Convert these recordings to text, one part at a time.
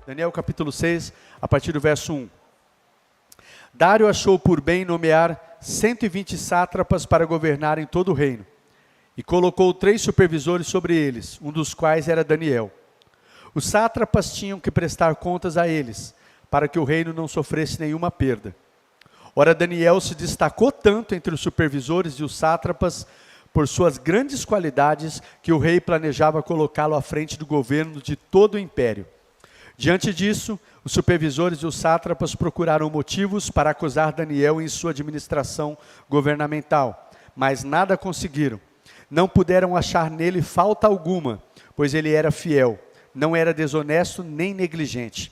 Daniel capítulo 6, a partir do verso 1. Dário achou por bem nomear 120 sátrapas para governarem todo o reino, e colocou 3 supervisores sobre eles, um dos quais era Daniel. Os sátrapas tinham que prestar contas a eles, para que o reino não sofresse nenhuma perda. Ora, Daniel se destacou tanto entre os supervisores e os sátrapas por suas grandes qualidades, que o rei planejava colocá-lo à frente do governo de todo o império. Diante disso, os supervisores e os sátrapas procuraram motivos para acusar Daniel em sua administração governamental, mas nada conseguiram. Não puderam achar nele falta alguma, pois ele era fiel, não era desonesto nem negligente.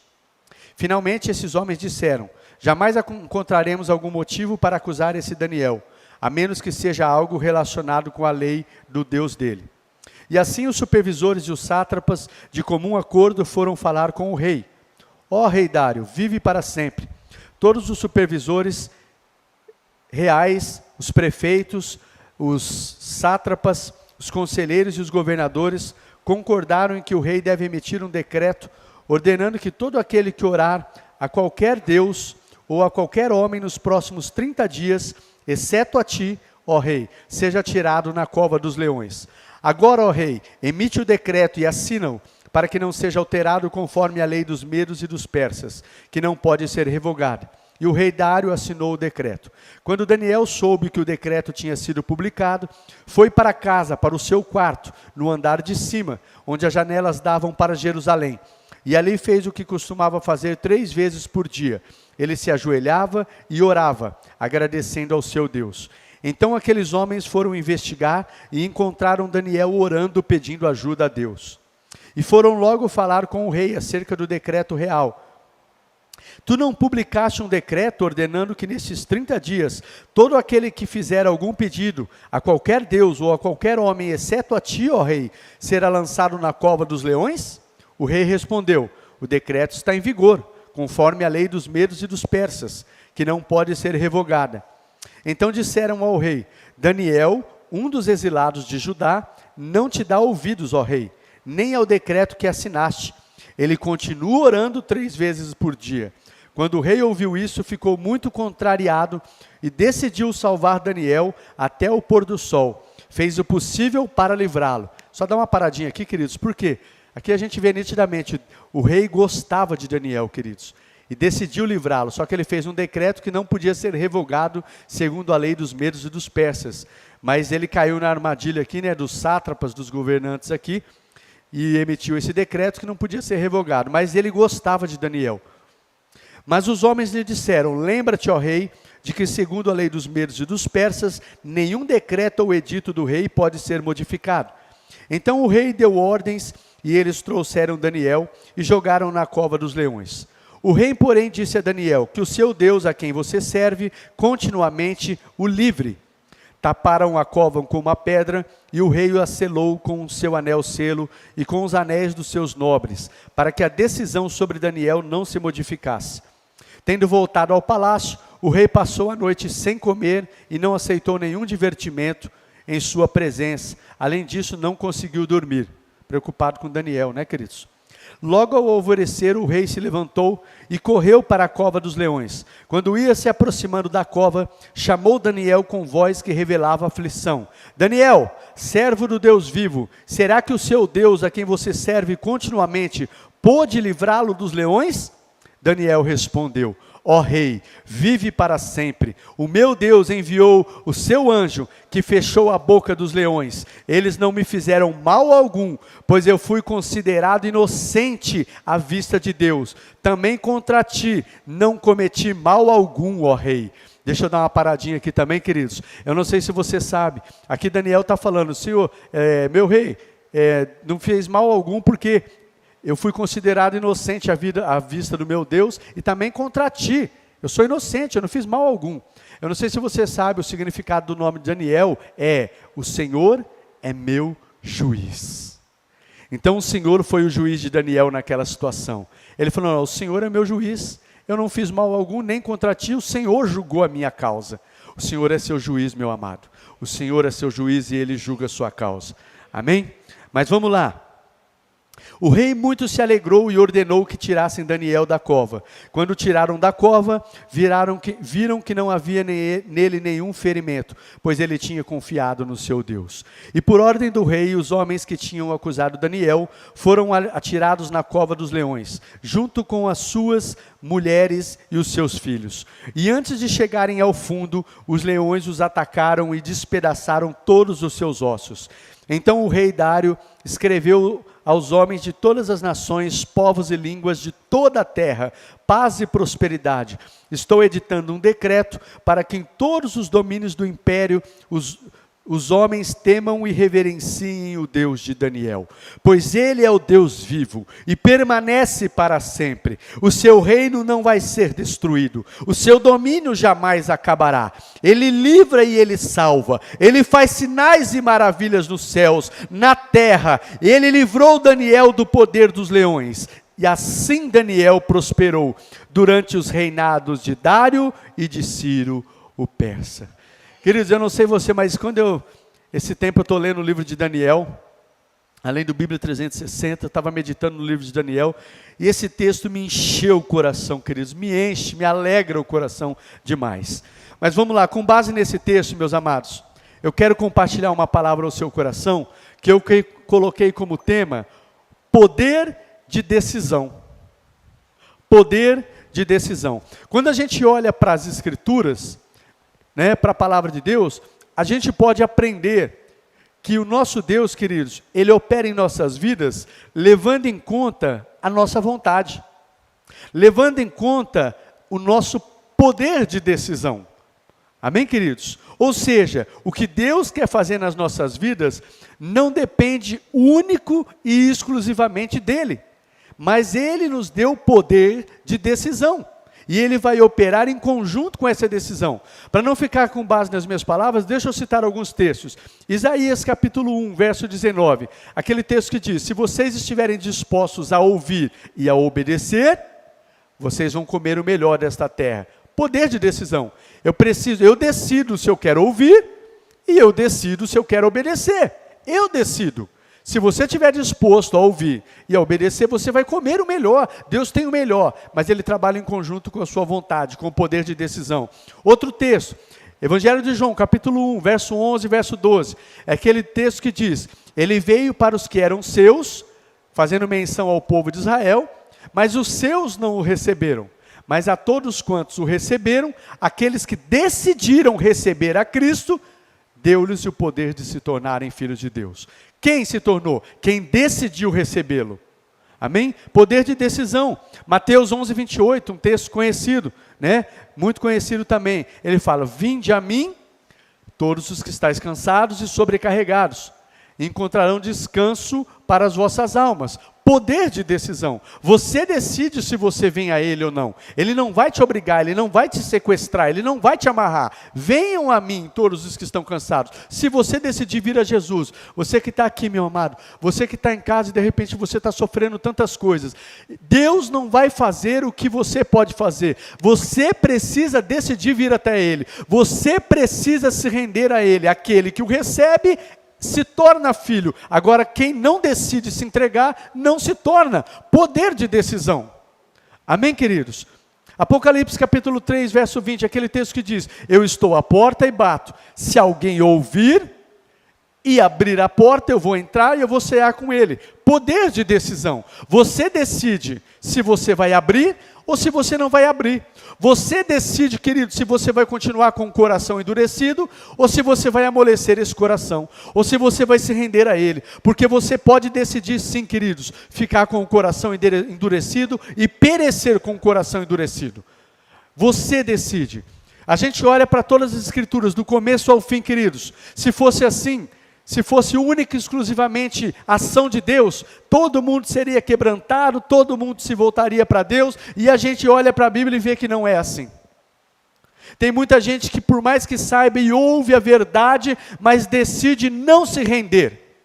Finalmente, esses homens disseram: jamais encontraremos algum motivo para acusar esse Daniel, a menos que seja algo relacionado com a lei do Deus dele. E assim os supervisores e os sátrapas, de comum acordo, foram falar com o rei. Ó rei Dário, vive para sempre. Todos os supervisores reais, os prefeitos, os sátrapas, os conselheiros e os governadores concordaram em que o rei deve emitir um decreto ordenando que todo aquele que orar a qualquer Deus ou a qualquer homem nos próximos 30 dias, exceto a ti, ó rei, seja tirado na cova dos leões. Agora, ó rei, emite o decreto e assina-o, para que não seja alterado conforme a lei dos medos e dos persas, que não pode ser revogada. E o rei Dário assinou o decreto. Quando Daniel soube que o decreto tinha sido publicado, foi para casa, para o seu quarto, no andar de cima, onde as janelas davam para Jerusalém. E ali fez o que costumava fazer 3 vezes por dia. Ele se ajoelhava e orava, agradecendo ao seu Deus. Então aqueles homens foram investigar e encontraram Daniel orando, pedindo ajuda a Deus. E foram logo falar com o rei acerca do decreto real. Tu não publicaste um decreto ordenando que nesses 30 dias, todo aquele que fizer algum pedido a qualquer Deus ou a qualquer homem, exceto a ti, ó rei, será lançado na cova dos leões? O rei respondeu: o decreto está em vigor, conforme a lei dos medos e dos persas, que não pode ser revogada. Então disseram ao rei: Daniel, um dos exilados de Judá, não te dá ouvidos, ó rei, nem ao decreto que assinaste. Ele continua orando 3 vezes por dia. Quando o rei ouviu isso, ficou muito contrariado e decidiu salvar Daniel até o pôr do sol. Fez o possível para livrá-lo. Só dá uma paradinha aqui, queridos, por quê? Aqui a gente vê nitidamente, o rei gostava de Daniel, queridos, e decidiu livrá-lo, só que ele fez um decreto que não podia ser revogado segundo a lei dos medos e dos persas. Mas ele caiu na armadilha aqui, dos sátrapas, dos governantes aqui, e emitiu esse decreto que não podia ser revogado, mas ele gostava de Daniel. Mas os homens lhe disseram: lembra-te, ó rei, de que segundo a lei dos medos e dos persas, nenhum decreto ou edito do rei pode ser modificado. Então o rei deu ordens e eles trouxeram Daniel e jogaram na cova dos leões. O rei, porém, disse a Daniel que o seu Deus, a quem você serve, continuamente o livre. Taparam a cova com uma pedra e o rei a selou com o seu anel-selo e com os anéis dos seus nobres, para que a decisão sobre Daniel não se modificasse. Tendo voltado ao palácio, o rei passou a noite sem comer e não aceitou nenhum divertimento em sua presença. Além disso, não conseguiu dormir. Preocupado com Daniel, né, queridos? Logo ao alvorecer, o rei se levantou e correu para a cova dos leões. Quando ia se aproximando da cova, chamou Daniel com voz que revelava aflição. Daniel, servo do Deus vivo, será que o seu Deus, a quem você serve continuamente, pôde livrá-lo dos leões? Daniel respondeu: ó rei, vive para sempre. O meu Deus enviou o seu anjo, que fechou a boca dos leões. Eles não me fizeram mal algum, pois eu fui considerado inocente à vista de Deus. Também contra ti não cometi mal algum, ó rei. Deixa eu dar uma paradinha aqui também, queridos. Eu não sei se você sabe, aqui Daniel está falando: Senhor, meu rei, não fez mal algum porque eu fui considerado inocente à vista do meu Deus e também contra ti. Eu sou inocente, eu não fiz mal algum. Eu não sei se você sabe, o significado do nome de Daniel é: o Senhor é meu juiz. Então o Senhor foi o juiz de Daniel naquela situação. Ele falou: não, o Senhor é meu juiz, eu não fiz mal algum nem contra ti, o Senhor julgou a minha causa. O Senhor é seu juiz, meu amado. O Senhor é seu juiz e Ele julga a sua causa. Amém? Mas vamos lá. O rei muito se alegrou e ordenou que tirassem Daniel da cova. Quando o tiraram da cova, viram que não havia nele nenhum ferimento, pois ele tinha confiado no seu Deus. E por ordem do rei, os homens que tinham acusado Daniel foram atirados na cova dos leões, junto com as suas mulheres e os seus filhos. E antes de chegarem ao fundo, os leões os atacaram e despedaçaram todos os seus ossos. Então o rei Dário escreveu aos homens de todas as nações, povos e línguas de toda a terra, paz e prosperidade. Estou editando um decreto para que em todos os domínios do império os homens temam e reverenciem o Deus de Daniel, pois ele é o Deus vivo e permanece para sempre. O seu reino não vai ser destruído, o seu domínio jamais acabará. Ele livra e ele salva, ele faz sinais e maravilhas nos céus, na terra. Ele livrou Daniel do poder dos leões. E assim Daniel prosperou durante os reinados de Dário e de Ciro, o persa. Queridos, eu não sei você, mas esse tempo eu estou lendo o livro de Daniel, além do Bíblia 360, eu estava meditando no livro de Daniel, e esse texto me encheu o coração, queridos, me enche, me alegra o coração demais. Mas vamos lá, com base nesse texto, meus amados, eu quero compartilhar uma palavra ao seu coração, que eu coloquei como tema, poder de decisão. Poder de decisão. Quando a gente olha para as Escrituras, para a palavra de Deus, a gente pode aprender que o nosso Deus, queridos, ele opera em nossas vidas levando em conta a nossa vontade, levando em conta o nosso poder de decisão. Amém, queridos? Ou seja, o que Deus quer fazer nas nossas vidas não depende único e exclusivamente dele, mas ele nos deu o poder de decisão. E ele vai operar em conjunto com essa decisão. Para não ficar com base nas minhas palavras, deixa eu citar alguns textos. Isaías capítulo 1, verso 19. Aquele texto que diz, se vocês estiverem dispostos a ouvir e a obedecer, vocês vão comer o melhor desta terra. Poder de decisão. Eu decido se eu quero ouvir e eu decido se eu quero obedecer. Eu decido. Se você estiver disposto a ouvir e a obedecer, você vai comer o melhor. Deus tem o melhor, mas ele trabalha em conjunto com a sua vontade, com o poder de decisão. Outro texto, Evangelho de João, capítulo 1, verso 11 e verso 12. É aquele texto que diz, ele veio para os que eram seus, fazendo menção ao povo de Israel, mas os seus não o receberam. Mas a todos quantos o receberam, aqueles que decidiram receber a Cristo, deu-lhes o poder de se tornarem filhos de Deus. Quem se tornou? Quem decidiu recebê-lo. Amém? Poder de decisão. Mateus 11, 28, um texto conhecido, muito conhecido também. Ele fala, vinde a mim, todos os que estáis cansados e sobrecarregados, e encontrarão descanso para as vossas almas. Poder de decisão. Você decide se você vem a ele ou não. Ele não vai te obrigar, ele não vai te sequestrar, ele não vai te amarrar. Venham a mim todos os que estão cansados. Se você decidir vir a Jesus, você que está aqui, meu amado, você que está em casa e de repente você está sofrendo tantas coisas, Deus não vai fazer o que você pode fazer. Você precisa decidir vir até ele. Você precisa se render a ele. Aquele que o recebe se torna filho. Agora, quem não decide se entregar, não se torna. Poder de decisão. Amém, queridos? Apocalipse capítulo 3, verso 20, aquele texto que diz, eu estou à porta e bato. Se alguém ouvir e abrir a porta, eu vou entrar e eu vou cear com ele. Poder de decisão. Você decide se você vai abrir ou se você não vai abrir. Você decide, querido, se você vai continuar com o coração endurecido, ou se você vai amolecer esse coração, ou se você vai se render a ele, porque você pode decidir sim, queridos, ficar com o coração endurecido e perecer com o coração endurecido. Você decide. A gente olha para todas as escrituras, do começo ao fim, queridos, se fosse assim, se fosse única e exclusivamente ação de Deus, todo mundo seria quebrantado, todo mundo se voltaria para Deus, e a gente olha para a Bíblia e vê que não é assim. Tem muita gente que por mais que saiba e ouve a verdade, mas decide não se render,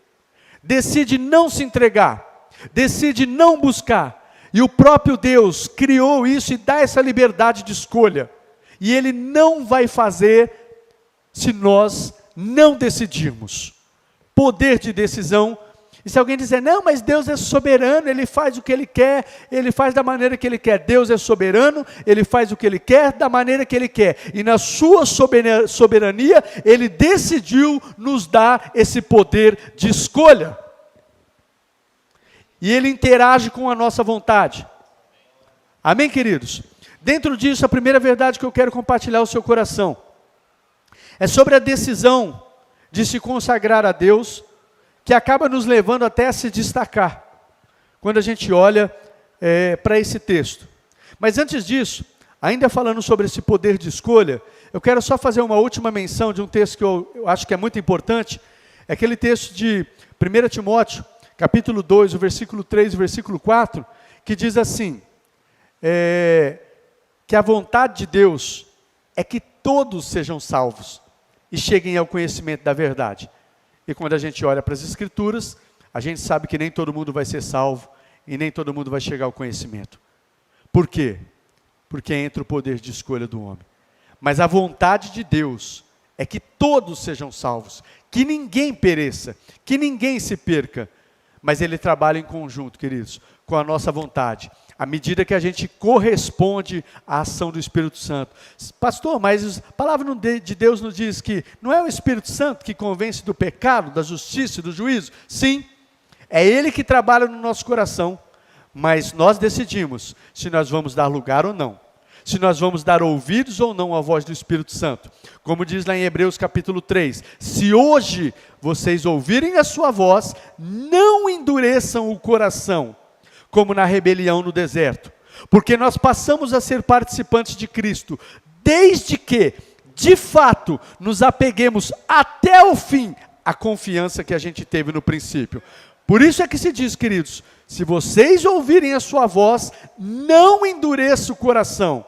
decide não se entregar, decide não buscar, e o próprio Deus criou isso e dá essa liberdade de escolha, e Ele não vai fazer se nós não decidirmos. Poder de decisão, E se alguém dizer, não, mas Deus é soberano, Ele faz o que Ele quer, Ele faz da maneira que Ele quer. Deus é soberano, Ele faz o que Ele quer, da maneira que Ele quer. E na sua soberania, Ele decidiu nos dar esse poder de escolha. E Ele interage com a nossa vontade. Amém, queridos? Dentro disso, a primeira verdade que eu quero compartilhar ao seu coração é sobre a decisão de se consagrar a Deus, que acaba nos levando até a se destacar, quando a gente olha para esse texto. Mas antes disso, ainda falando sobre esse poder de escolha, eu quero só fazer uma última menção de um texto que eu acho que é muito importante, é aquele texto de 1 Timóteo, capítulo 2, o versículo 3 e o versículo 4, que diz assim, que a vontade de Deus é que todos sejam salvos e cheguem ao conhecimento da verdade. E quando a gente olha para as Escrituras, a gente sabe que nem todo mundo vai ser salvo e nem todo mundo vai chegar ao conhecimento. Por quê? Porque entra o poder de escolha do homem. Mas a vontade de Deus é que todos sejam salvos, que ninguém pereça, que ninguém se perca. Mas Ele trabalha em conjunto, queridos, com a nossa vontade, à medida que a gente corresponde à ação do Espírito Santo. Pastor, mas a palavra de Deus nos diz que não é o Espírito Santo que convence do pecado, da justiça e do juízo? Sim, é Ele que trabalha no nosso coração, mas nós decidimos se nós vamos dar lugar ou não, se nós vamos dar ouvidos ou não à voz do Espírito Santo. Como diz lá em Hebreus capítulo 3, se hoje vocês ouvirem a sua voz, não endureçam o coração, como na rebelião no deserto, porque nós passamos a ser participantes de Cristo, desde que, de fato, nos apeguemos até o fim à confiança que a gente teve no princípio. Por isso é que se diz, queridos, se vocês ouvirem a sua voz, não endureça o coração,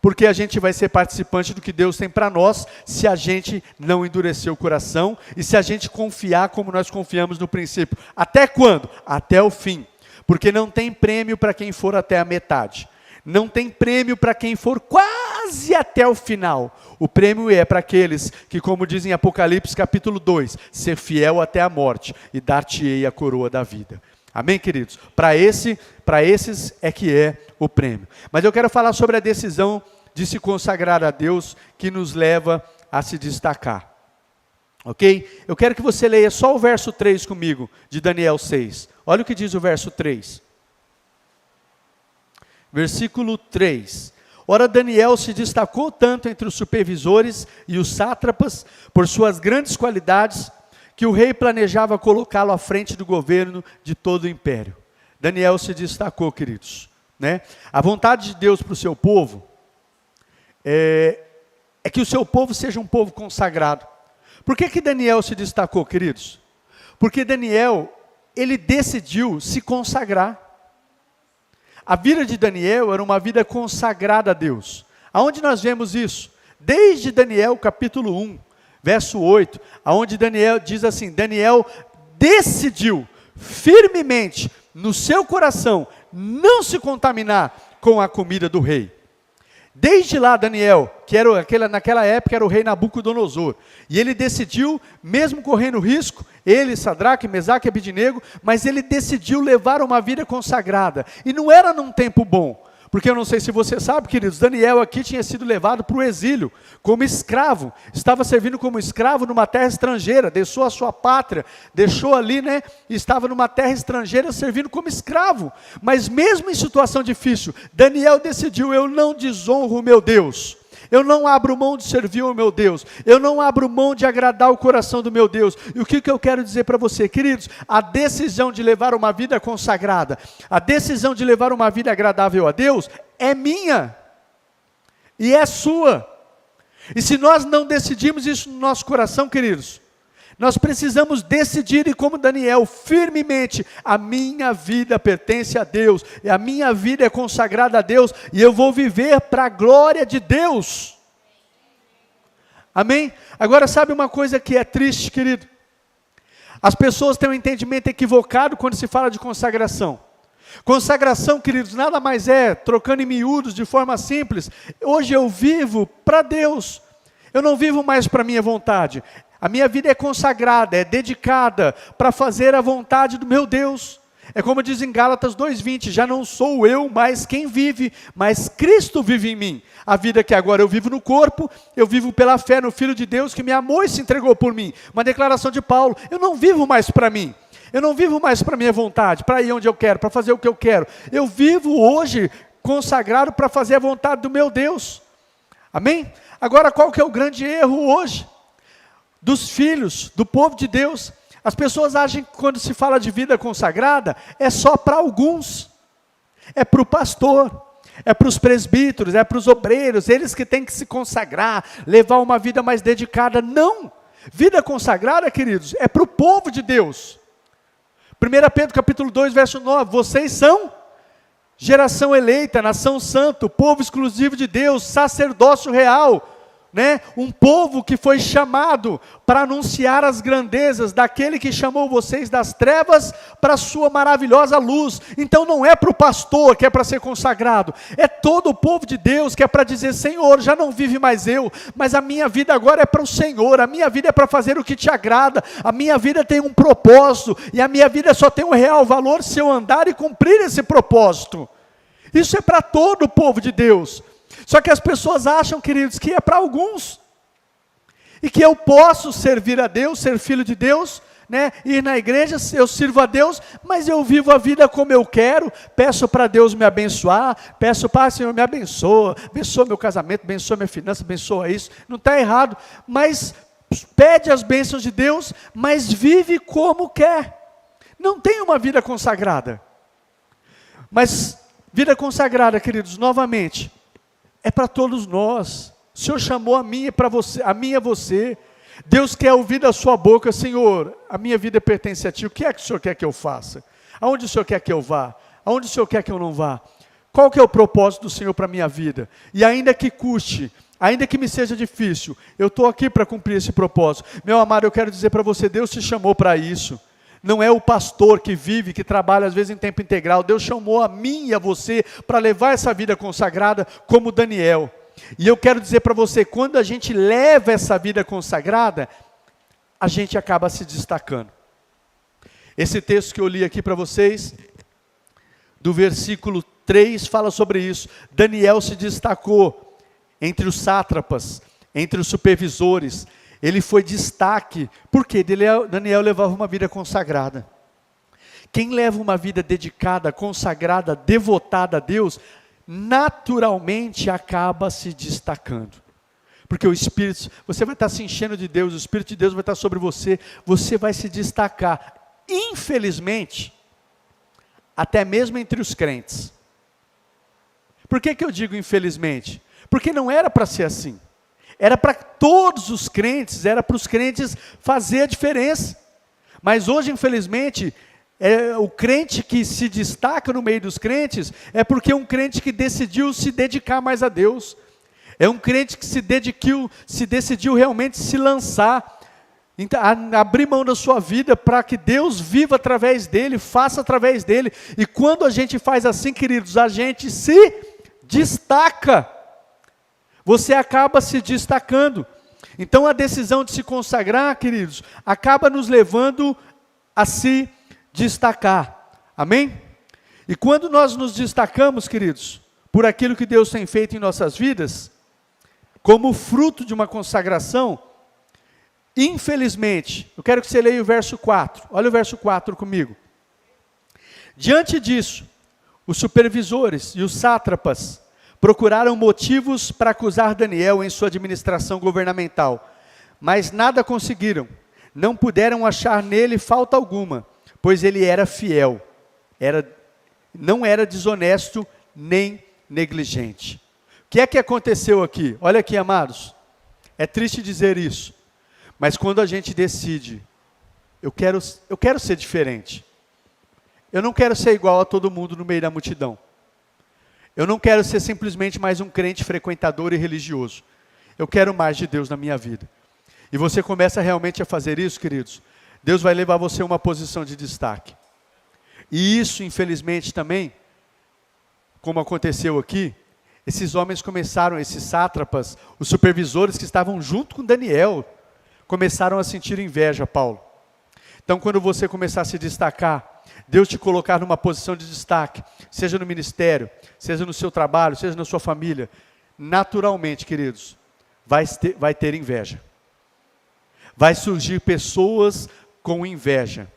porque a gente vai ser participante do que Deus tem para nós, se a gente não endurecer o coração, e se a gente confiar como nós confiamos no princípio. Até quando? Até o fim. Porque não tem prêmio para quem for até a metade. Não tem prêmio para quem for quase até o final. O prêmio é para aqueles que, como diz em Apocalipse capítulo 2, ser fiel até a morte e dar-te-ei a coroa da vida. Amém, queridos? Para esses é que é o prêmio. Mas eu quero falar sobre a decisão de se consagrar a Deus que nos leva a se destacar. Ok? Eu quero que você leia só o verso 3 comigo, de Daniel 6. Olha o que diz o verso 3. Versículo 3. Ora, Daniel se destacou tanto entre os supervisores e os sátrapas, por suas grandes qualidades, que o rei planejava colocá-lo à frente do governo de todo o império. Daniel se destacou, queridos. Né? A vontade de Deus para o seu povo é que o seu povo seja um povo consagrado. Por que Daniel se destacou, queridos? Porque Daniel, ele decidiu se consagrar. A vida de Daniel era uma vida consagrada a Deus. Aonde nós vemos isso? Desde Daniel capítulo 1, verso 8, aonde Daniel diz assim, Daniel decidiu firmemente no seu coração não se contaminar com a comida do rei. Desde lá Daniel, que naquela época era o rei Nabucodonosor, e ele decidiu, mesmo correndo risco, ele, Sadraque, Mesaque e Abednego, mas ele decidiu levar uma vida consagrada, e não era num tempo bom, porque eu não sei se você sabe, queridos, Daniel aqui tinha sido levado para o exílio, como escravo, estava servindo como escravo numa terra estrangeira, deixou a sua pátria, deixou ali, né, estava numa terra estrangeira servindo como escravo, mas mesmo em situação difícil, Daniel decidiu, eu não desonro o meu Deus, eu não abro mão de servir ao meu Deus, eu não abro mão de agradar o coração do meu Deus. E o que eu quero dizer para você, queridos? A decisão de levar uma vida consagrada, a decisão de levar uma vida agradável a Deus, é minha, e é sua. E se nós não decidirmos isso no nosso coração, queridos, nós precisamos decidir, e como Daniel, firmemente, a minha vida pertence a Deus, e a minha vida é consagrada a Deus, e eu vou viver para a glória de Deus. Amém? Agora sabe uma coisa que é triste, querido? As pessoas têm um entendimento equivocado quando se fala de consagração. Consagração, queridos, nada mais é, trocando em miúdos, de forma simples, hoje eu vivo para Deus, eu não vivo mais para a minha vontade. A minha vida é consagrada, é dedicada para fazer a vontade do meu Deus. É como diz em Gálatas 2:20, já não sou eu mais quem vive, mas Cristo vive em mim. A vida que agora eu vivo no corpo, eu vivo pela fé no Filho de Deus que me amou e se entregou por mim. Uma declaração de Paulo, eu não vivo mais para mim. Eu não vivo mais para minha vontade, para ir onde eu quero, para fazer o que eu quero. Eu vivo hoje consagrado para fazer a vontade do meu Deus. Amém? Agora qual que é o grande erro hoje? Dos filhos, do povo de Deus. As pessoas acham que quando se fala de vida consagrada, é só para alguns. É para o pastor, é para os presbíteros, é para os obreiros, eles que têm que se consagrar, levar uma vida mais dedicada. Não! Vida consagrada, queridos, é para o povo de Deus. 1 Pedro capítulo 2, verso 9, vocês são geração eleita, nação santa, povo exclusivo de Deus, sacerdócio real, né? Um povo que foi chamado para anunciar as grandezas daquele que chamou vocês das trevas para a sua maravilhosa luz. Então não é para o pastor que é para ser consagrado, é todo o povo de Deus que é para dizer, Senhor, já não vive mais eu, mas a minha vida agora é para o Senhor, a minha vida é para fazer o que te agrada, a minha vida tem um propósito, e a minha vida só tem um real valor se eu andar e cumprir esse propósito. Isso é para todo o povo de Deus. Só que as pessoas acham, queridos, que é para alguns, e que eu posso servir a Deus, ser filho de Deus, né? Ir na igreja, eu sirvo a Deus, mas eu vivo a vida como eu quero, peço para Deus me abençoar, peço para Senhor me abençoa meu casamento, abençoa minha finança, abençoa isso, não está errado, mas pede as bênçãos de Deus, mas vive como quer, não tem uma vida consagrada. Mas vida consagrada, queridos, novamente, é para todos nós. O Senhor chamou a mim e para você, a mim e a você. Deus quer ouvir da sua boca, Senhor, a minha vida pertence a Ti. O que é que o Senhor quer que eu faça? Aonde o Senhor quer que eu vá? Aonde o Senhor quer que eu não vá? Qual que é o propósito do Senhor para a minha vida? E ainda que custe, ainda que me seja difícil, eu estou aqui para cumprir esse propósito. Meu amado, eu quero dizer para você, Deus te chamou para isso. Não é o pastor que vive, que trabalha às vezes em tempo integral. Deus chamou a mim e a você para levar essa vida consagrada como Daniel. E eu quero dizer para você, quando a gente leva essa vida consagrada, a gente acaba se destacando. Esse texto que eu li aqui para vocês, do versículo 3, fala sobre isso. Daniel se destacou entre os sátrapas, entre os supervisores. Ele foi destaque, porque Daniel levava uma vida consagrada. Quem leva uma vida dedicada, consagrada, devotada a Deus, naturalmente acaba se destacando. Porque o Espírito, você vai estar se enchendo de Deus, o Espírito de Deus vai estar sobre você, você vai se destacar. Infelizmente, até mesmo entre os crentes. Por que eu digo infelizmente? Porque não era para ser assim. Era para todos os crentes, era para os crentes fazer a diferença. Mas hoje, infelizmente, o crente que se destaca no meio dos crentes, é porque é um crente que decidiu se dedicar mais a Deus. É um crente que se decidiu realmente se lançar, abrir mão da sua vida para que Deus viva através dele, faça através dele. E quando a gente faz assim, queridos, a gente se destaca. Você acaba se destacando. Então a decisão de se consagrar, queridos, acaba nos levando a se destacar. Amém? E quando nós nos destacamos, queridos, por aquilo que Deus tem feito em nossas vidas, como fruto de uma consagração, infelizmente, eu quero que você leia o verso 4. Olha o verso 4 comigo. Diante disso, os supervisores e os sátrapas procuraram motivos para acusar Daniel em sua administração governamental, mas nada conseguiram. Não puderam achar nele falta alguma, pois ele era fiel, não era desonesto nem negligente. O que é que aconteceu aqui? Olha aqui, amados, é triste dizer isso, mas quando a gente decide, eu quero ser diferente, eu não quero ser igual a todo mundo no meio da multidão. Eu não quero ser simplesmente mais um crente frequentador e religioso. Eu quero mais de Deus na minha vida. E você começa realmente a fazer isso, queridos, Deus vai levar você a uma posição de destaque. E isso, infelizmente, também, como aconteceu aqui, esses homens começaram, esses sátrapas, os supervisores que estavam junto com Daniel, começaram a sentir inveja, Paulo. Então, quando você começar a se destacar, Deus te colocar numa posição de destaque, seja no ministério, seja no seu trabalho, seja na sua família, naturalmente, queridos, vai ter inveja. Vai surgir pessoas com inveja.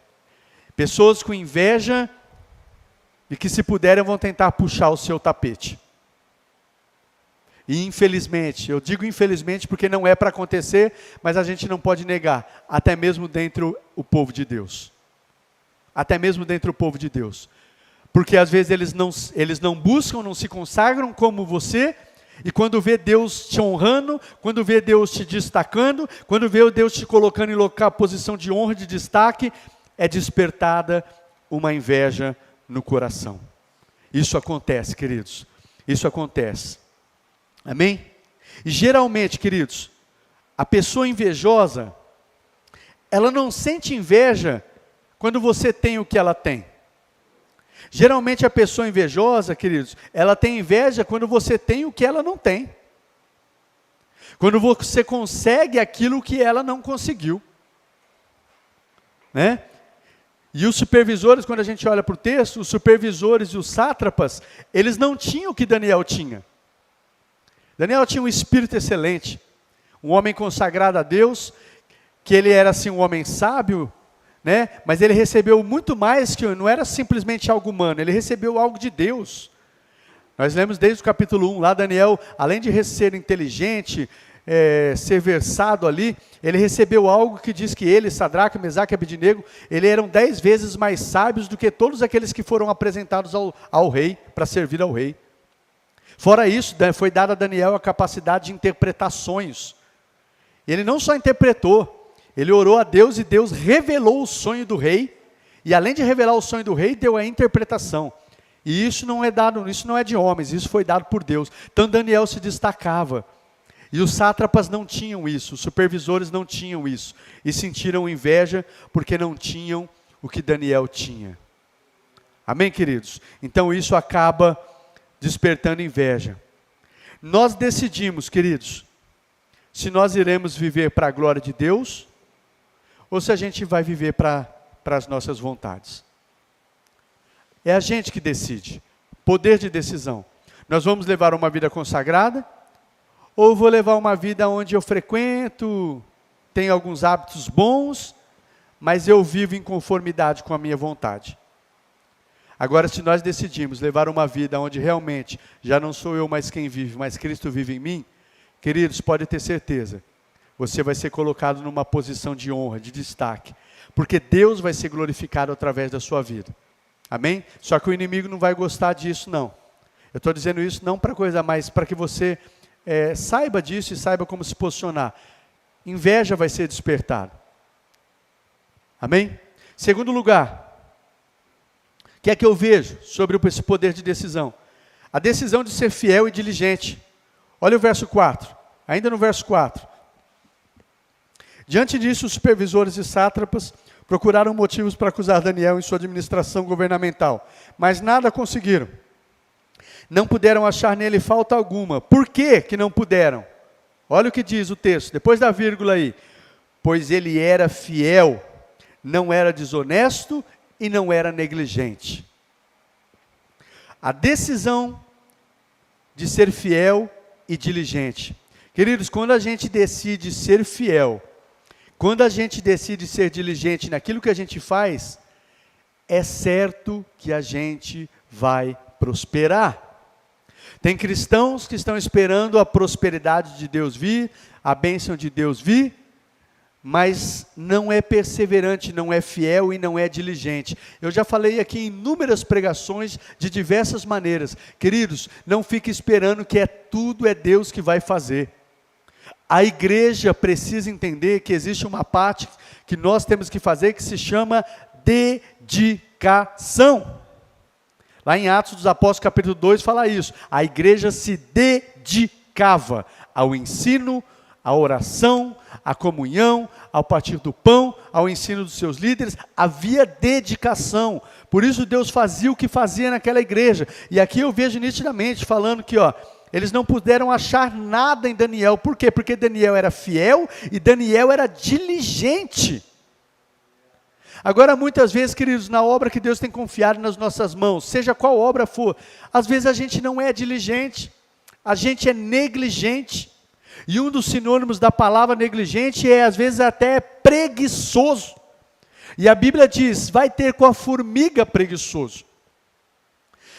Pessoas com inveja e que, se puderem, vão tentar puxar o seu tapete. E infelizmente, eu digo infelizmente porque não é para acontecer, mas a gente não pode negar, até mesmo dentro do povo de Deus. Até mesmo dentro do povo de Deus. Porque às vezes eles não buscam, não se consagram como você, e quando vê Deus te honrando, quando vê Deus te destacando, quando vê Deus te colocando em posição de honra, de destaque, é despertada uma inveja no coração. Isso acontece, queridos. Isso acontece. Amém? E geralmente, queridos, a pessoa invejosa, ela não sente inveja quando você tem o que ela tem. Geralmente a pessoa invejosa, queridos, ela tem inveja quando você tem o que ela não tem. Quando você consegue aquilo que ela não conseguiu. Né? E os supervisores, quando a gente olha para o texto, os supervisores e os sátrapas, eles não tinham o que Daniel tinha. Daniel tinha um espírito excelente, um homem consagrado a Deus, que ele era assim um homem sábio, né? Mas ele recebeu muito mais, que não era simplesmente algo humano, ele recebeu algo de Deus. Nós lemos desde o capítulo 1, lá Daniel, além de ser inteligente, ser versado ali, ele recebeu algo que diz que ele, Sadraque, Mesaque e Abednego, eles eram 10 vezes mais sábios do que todos aqueles que foram apresentados ao rei, para servir ao rei. Fora isso, foi dada a Daniel a capacidade de interpretar sonhos. Ele não só interpretou, ele orou a Deus e Deus revelou o sonho do rei, e além de revelar o sonho do rei, deu a interpretação. E isso não é de homens, isso foi dado por Deus. Então Daniel se destacava. E os sátrapas não tinham isso, os supervisores não tinham isso. E sentiram inveja porque não tinham o que Daniel tinha. Amém, queridos? Então isso acaba despertando inveja. Nós decidimos, queridos, se nós iremos viver para a glória de Deus, ou se a gente vai viver para as nossas vontades. É a gente que decide, poder de decisão. Nós vamos levar uma vida consagrada, ou vou levar uma vida onde eu frequento, tenho alguns hábitos bons, mas eu vivo em conformidade com a minha vontade. Agora, se nós decidimos levar uma vida onde realmente já não sou eu mais quem vive, mas Cristo vive em mim, queridos, pode ter certeza, você vai ser colocado numa posição de honra, de destaque, porque Deus vai ser glorificado através da sua vida. Amém? Só que o inimigo não vai gostar disso, não. Eu estou dizendo isso não para coisa mais, para que você saiba disso e saiba como se posicionar. Inveja vai ser despertada. Amém? Segundo lugar, o que é que eu vejo sobre esse poder de decisão? A decisão de ser fiel e diligente. Olha o verso 4, ainda no verso 4. Diante disso, os supervisores e sátrapas procuraram motivos para acusar Daniel em sua administração governamental, mas nada conseguiram. Não puderam achar nele falta alguma. Por que não puderam? Olha o que diz o texto, depois da vírgula aí. Pois ele era fiel, não era desonesto e não era negligente. A decisão de ser fiel e diligente. Queridos, quando a gente decide ser fiel, quando a gente decide ser diligente naquilo que a gente faz, é certo que a gente vai prosperar. Tem cristãos que estão esperando a prosperidade de Deus vir, a bênção de Deus vir, mas não é perseverante, não é fiel e não é diligente. Eu já falei aqui em inúmeras pregações de diversas maneiras. Queridos, não fique esperando que tudo é Deus que vai fazer. A igreja precisa entender que existe uma parte que nós temos que fazer que se chama dedicação. Lá em Atos dos Apóstolos, capítulo 2, fala isso. A igreja se dedicava ao ensino, à oração, à comunhão, ao partir do pão, ao ensino dos seus líderes. Havia dedicação. Por isso Deus fazia o que fazia naquela igreja. E aqui eu vejo nitidamente falando que, Eles não puderam achar nada em Daniel. Por quê? Porque Daniel era fiel e Daniel era diligente. Agora, muitas vezes, queridos, na obra que Deus tem confiado nas nossas mãos, seja qual obra for, às vezes a gente não é diligente, a gente é negligente. E um dos sinônimos da palavra negligente é, às vezes, até preguiçoso. E a Bíblia diz, vai ter com a formiga preguiçoso.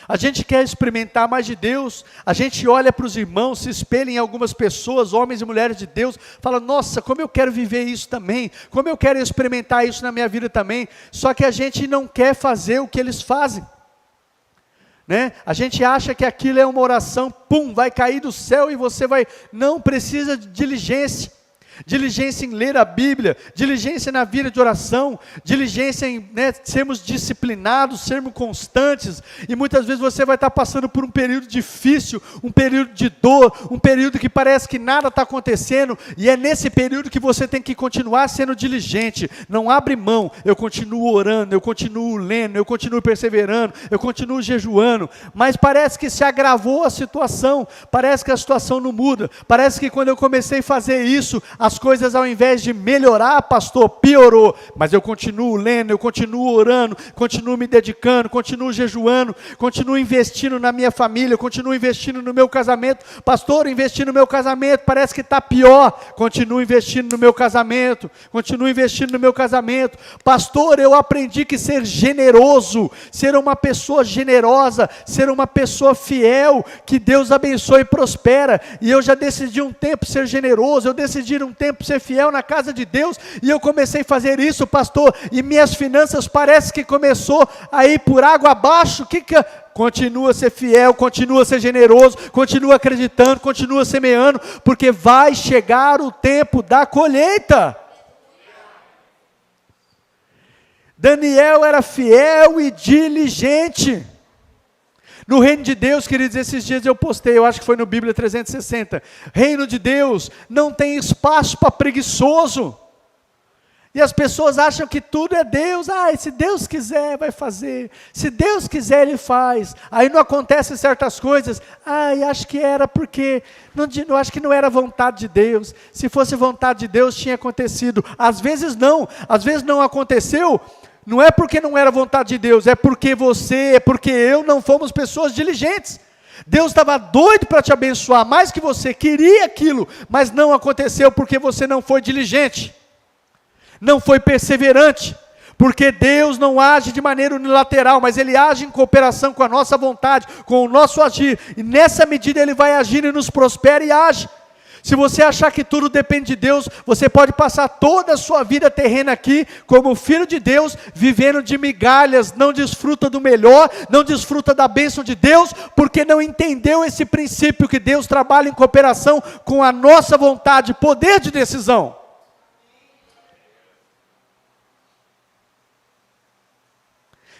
A gente quer experimentar mais de Deus, a gente olha para os irmãos, se espelha em algumas pessoas, homens e mulheres de Deus, fala, nossa, como eu quero viver isso também, como eu quero experimentar isso na minha vida também, só que a gente não quer fazer o que eles fazem, né? A gente acha que aquilo é uma oração, pum, vai cair do céu e você vai, não, precisa de diligência em ler a Bíblia, diligência na vida de oração, diligência em sermos disciplinados, sermos constantes, e muitas vezes você vai estar passando por um período difícil, um período de dor, um período que parece que nada está acontecendo, e é nesse período que você tem que continuar sendo diligente, não abre mão, eu continuo orando, eu continuo lendo, eu continuo perseverando, eu continuo jejuando, mas parece que se agravou a situação, parece que a situação não muda, parece que quando eu comecei a fazer isso, as coisas ao invés de melhorar, pastor, piorou, mas eu continuo lendo, eu continuo orando, continuo me dedicando, continuo jejuando, continuo investindo na minha família, continuo investindo no meu casamento, pastor, investir no meu casamento, parece que está pior, continuo investindo no meu casamento, pastor, eu aprendi que ser generoso, ser uma pessoa generosa, ser uma pessoa fiel, que Deus abençoe e prospera, e eu já decidi um tempo ser generoso, eu decidi um tempo ser fiel na casa de Deus, e eu comecei a fazer isso, pastor, e minhas finanças parece que começou a ir por água abaixo, continua a ser fiel, continua a ser generoso, continua acreditando, continua semeando, porque vai chegar o tempo da colheita. Daniel era fiel e diligente. No reino de Deus, queridos, esses dias eu postei, eu acho que foi no Bíblia 360, reino de Deus não tem espaço para preguiçoso, e as pessoas acham que tudo é Deus, se Deus quiser vai fazer, se Deus quiser Ele faz, aí não acontecem certas coisas, acho que era porque, não, acho que não era vontade de Deus, se fosse vontade de Deus tinha acontecido, às vezes não aconteceu, não é porque não era vontade de Deus, é porque eu não fomos pessoas diligentes. Deus estava doido para te abençoar, mais que você queria aquilo, mas não aconteceu porque você não foi diligente, não foi perseverante, porque Deus não age de maneira unilateral, mas Ele age em cooperação com a nossa vontade, com o nosso agir, e nessa medida Ele vai agir e nos prospera e age. Se você achar que tudo depende de Deus, você pode passar toda a sua vida terrena aqui, como filho de Deus, vivendo de migalhas, não desfruta do melhor, não desfruta da bênção de Deus, porque não entendeu esse princípio que Deus trabalha em cooperação com a nossa vontade, poder de decisão.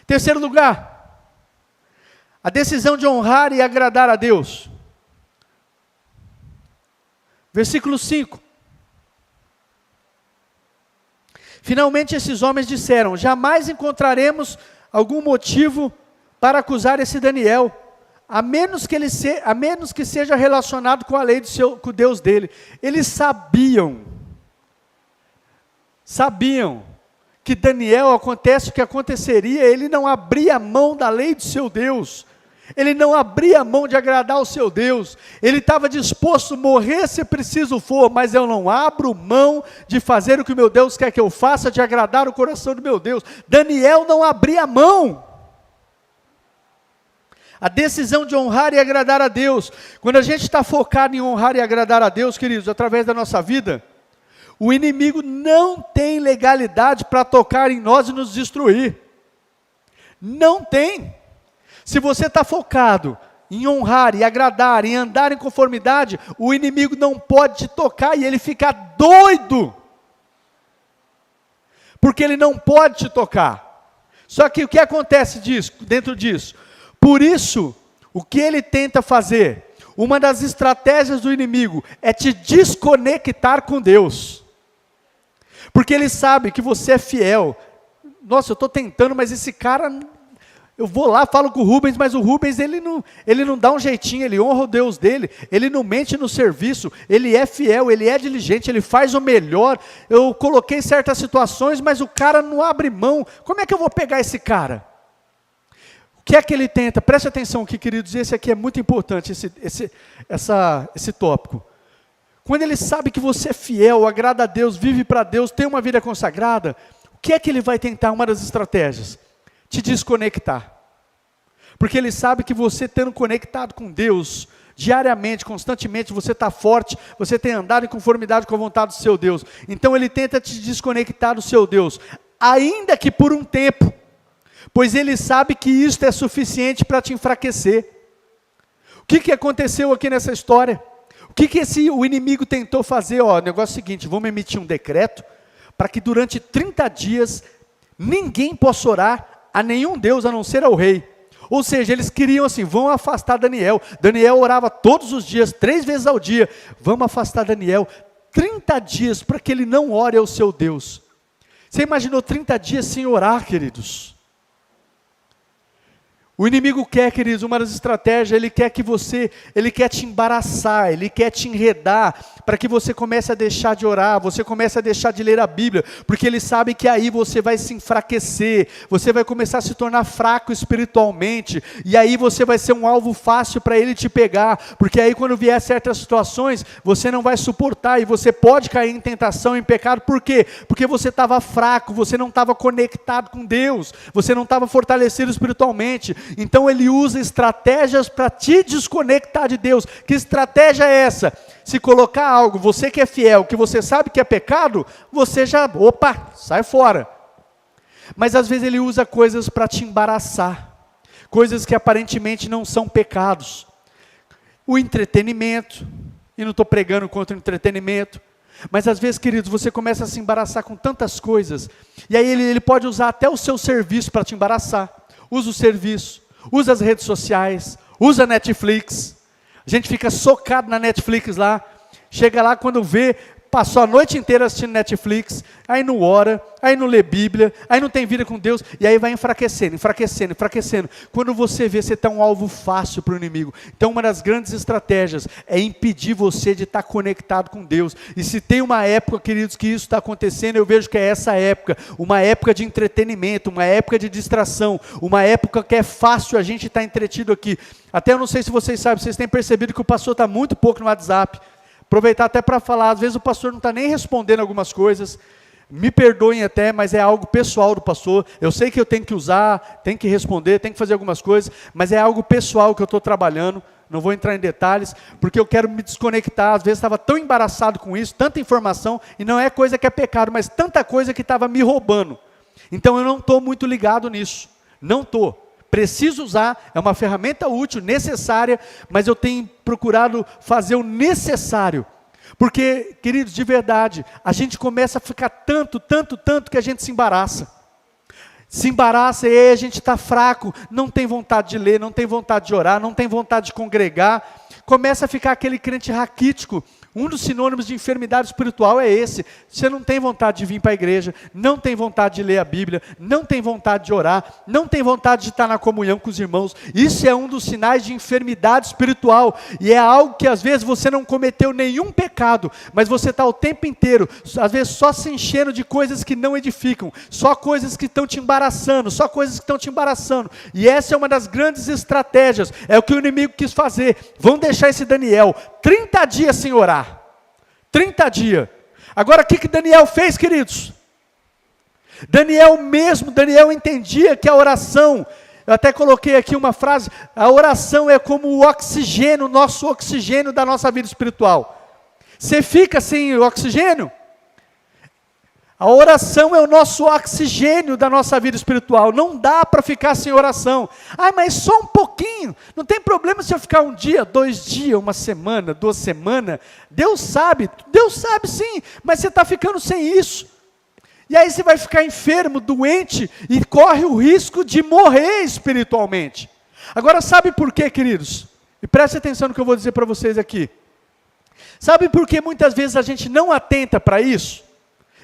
Terceiro lugar, a decisão de honrar e agradar a Deus. Versículo 5. Finalmente esses homens disseram, jamais encontraremos algum motivo para acusar esse Daniel, a menos que seja relacionado com a lei com o Deus dele. Eles sabiam que Daniel, acontece o que aconteceria, ele não abria mão da lei do seu Deus, ele não abria mão de agradar ao seu Deus, ele estava disposto a morrer se preciso for, mas eu não abro mão de fazer o que o meu Deus quer que eu faça, de agradar o coração do meu Deus. Daniel não abria mão. A decisão de honrar e agradar a Deus, quando a gente está focado em honrar e agradar a Deus, queridos, através da nossa vida, o inimigo não tem legalidade para tocar em nós e nos destruir, não tem. Se você está focado em honrar e agradar, em andar em conformidade, o inimigo não pode te tocar e ele fica doido, porque ele não pode te tocar. Só que o que acontece dentro disso? Por isso, o que ele tenta fazer, uma das estratégias do inimigo, é te desconectar com Deus, porque ele sabe que você é fiel. Nossa, eu estou tentando, mas esse cara Eu vou lá, falo com o Rubens, mas o Rubens ele não dá um jeitinho, ele honra o Deus dele, ele não mente no serviço, ele é fiel, ele é diligente, ele faz o melhor. Eu coloquei certas situações, mas o cara não abre mão. Como é que eu vou pegar esse cara? O que é que ele tenta? Preste atenção aqui, queridos, esse aqui é muito importante, esse tópico. Quando ele sabe que você é fiel, agrada a Deus, vive para Deus, tem uma vida consagrada, o que é que ele vai tentar? Uma das estratégias: te desconectar. Porque ele sabe que você estando conectado com Deus, diariamente, constantemente, você está forte, você tem andado em conformidade com a vontade do seu Deus. Então ele tenta te desconectar do seu Deus, ainda que por um tempo, pois ele sabe que isto é suficiente para te enfraquecer. O que aconteceu aqui nessa história? O que o inimigo tentou fazer? O negócio é o seguinte: vamos emitir um decreto, para que durante 30 dias, ninguém possa orar a nenhum Deus, a não ser ao rei. Ou seja, eles queriam assim, vão afastar Daniel. Daniel orava todos os dias, 3 vezes ao dia. Vamos afastar Daniel 30 dias, para que ele não ore ao seu Deus. Você imaginou 30 dias sem orar, queridos? O inimigo quer, queridos, uma das estratégias, ele quer te embaraçar, ele quer te enredar, para que você comece a deixar de orar, você comece a deixar de ler a Bíblia, porque ele sabe que aí você vai se enfraquecer, você vai começar a se tornar fraco espiritualmente, e aí você vai ser um alvo fácil para ele te pegar, porque aí quando vier certas situações, você não vai suportar, e você pode cair em tentação, em pecado. Por quê? Porque você estava fraco, você não estava conectado com Deus, você não estava fortalecido espiritualmente. Então ele usa estratégias para te desconectar de Deus. Que estratégia é essa? Se colocar algo, você que é fiel, que você sabe que é pecado, você já, sai fora. Mas às vezes ele usa coisas para te embaraçar, coisas que aparentemente não são pecados. O entretenimento, e não estou pregando contra o entretenimento, mas às vezes, queridos, você começa a se embaraçar com tantas coisas, e aí ele pode usar até o seu serviço para te embaraçar. Usa o serviço, usa as redes sociais, usa a Netflix. A gente fica socado na Netflix lá, chega lá quando vê, passou a noite inteira assistindo Netflix, aí não ora, aí não lê Bíblia, aí não tem vida com Deus, e aí vai enfraquecendo. Quando você vê, você está um alvo fácil para o inimigo. Então uma das grandes estratégias é impedir você de estar conectado com Deus. E se tem uma época, queridos, que isso está acontecendo, eu vejo que é essa época, uma época de entretenimento, uma época de distração, uma época que é fácil a gente estar entretido aqui. Até eu não sei se vocês sabem, vocês têm percebido que o pastor está muito pouco no WhatsApp. Aproveitar até para falar, às vezes o pastor não está nem respondendo algumas coisas, me perdoem até, mas é algo pessoal do pastor. Eu sei que eu tenho que usar, tenho que responder, tenho que fazer algumas coisas, mas é algo pessoal que eu estou trabalhando, não vou entrar em detalhes, porque eu quero me desconectar. Às vezes estava tão embaraçado com isso, tanta informação, e não é coisa que é pecado, mas tanta coisa que estava me roubando. Então eu não estou muito ligado nisso, não estou. Preciso usar, é uma ferramenta útil, necessária, mas eu tenho procurado fazer o necessário. Porque, queridos, de verdade, a gente começa a ficar tanto que a gente se embaraça. Se embaraça e aí a gente está fraco, não tem vontade de ler, não tem vontade de orar, não tem vontade de congregar. Começa a ficar aquele crente raquítico. Um dos sinônimos de enfermidade espiritual é esse. Você não tem vontade de vir para a igreja, não tem vontade de ler a Bíblia, não tem vontade de orar, não tem vontade de estar na comunhão com os irmãos. Isso é um dos sinais de enfermidade espiritual. E é algo que às vezes você não cometeu nenhum pecado, mas você está o tempo inteiro, às vezes só se enchendo de coisas que não edificam, só coisas que estão te embaraçando, E essa é uma das grandes estratégias, é o que o inimigo quis fazer. Vão deixar esse Daniel 30 dias sem orar. 30 dias. Agora o que Daniel fez, queridos? Daniel entendia que a oração, eu até coloquei aqui uma frase, a oração é como o oxigênio, nosso oxigênio da nossa vida espiritual. Você fica sem oxigênio? A oração é o nosso oxigênio da nossa vida espiritual. Não dá para ficar sem oração. Mas só um pouquinho. Não tem problema se eu ficar 1 dia, 2 dias, 1 semana, 2 semanas. Deus sabe sim, mas você está ficando sem isso. E aí você vai ficar enfermo, doente, e corre o risco de morrer espiritualmente. Agora sabe por quê, queridos? E preste atenção no que eu vou dizer para vocês aqui. Sabe por que muitas vezes a gente não atenta para isso?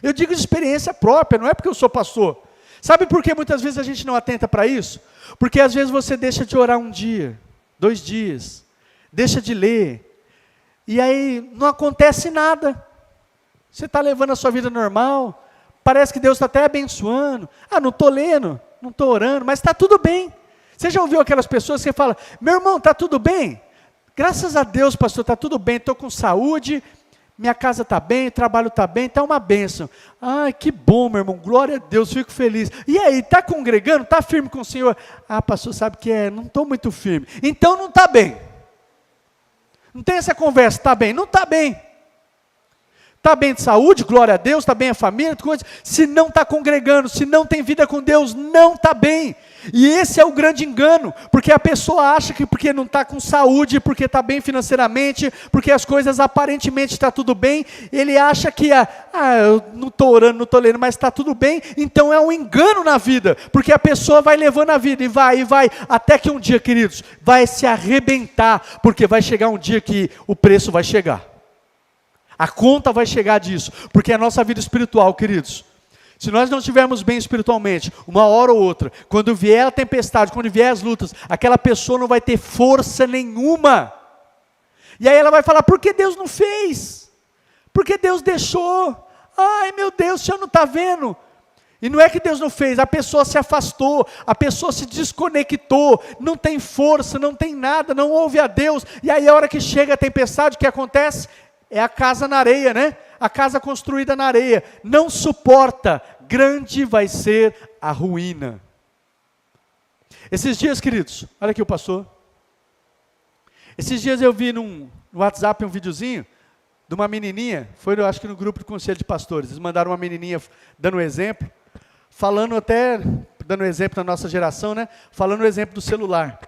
Eu digo de experiência própria, não é porque eu sou pastor. Sabe por que muitas vezes a gente não atenta para isso? Porque às vezes você deixa de orar um dia, 2 dias, deixa de ler, e aí não acontece nada. Você está levando a sua vida normal, parece que Deus está até abençoando. Não estou lendo, não estou orando, mas está tudo bem. Você já ouviu aquelas pessoas que falam, meu irmão, está tudo bem? Graças a Deus, pastor, está tudo bem, estou com saúde, minha casa está bem, o trabalho está bem, está uma bênção. Ai, que bom, meu irmão, glória a Deus, fico feliz. E aí, está congregando, está firme com o Senhor? Pastor, sabe que não estou muito firme. Então não está bem. Não tem essa conversa, está bem? Não está bem. Está bem de saúde, glória a Deus, está bem a família, coisa. Se não está congregando, se não tem vida com Deus, não está bem. E esse é o grande engano, porque a pessoa acha que porque não está com saúde, porque está bem financeiramente, porque as coisas aparentemente estão tudo bem, ele acha que, eu não estou orando, não estou lendo, mas está tudo bem, então é um engano na vida, porque a pessoa vai levando a vida, e vai, até que um dia, queridos, vai se arrebentar, porque vai chegar um dia que o preço vai chegar. A conta vai chegar disso, porque a nossa vida espiritual, queridos, se nós não estivermos bem espiritualmente, uma hora ou outra, quando vier a tempestade, quando vier as lutas, aquela pessoa não vai ter força nenhuma. E aí ela vai falar, por que Deus não fez? Por que Deus deixou? Ai meu Deus, o Senhor não está vendo? E não é que Deus não fez, a pessoa se afastou, a pessoa se desconectou, não tem força, não tem nada, não ouve a Deus. E aí a hora que chega a tempestade, o que acontece? É a casa na areia, né? A casa construída na areia. Não suporta. Grande vai ser a ruína. Esses dias, queridos, olha aqui o pastor. Esses dias eu vi no WhatsApp um videozinho de uma menininha, foi eu acho que no grupo do Conselho de Pastores, eles mandaram uma menininha dando exemplo, dando exemplo na nossa geração, né? Falando o exemplo do celular.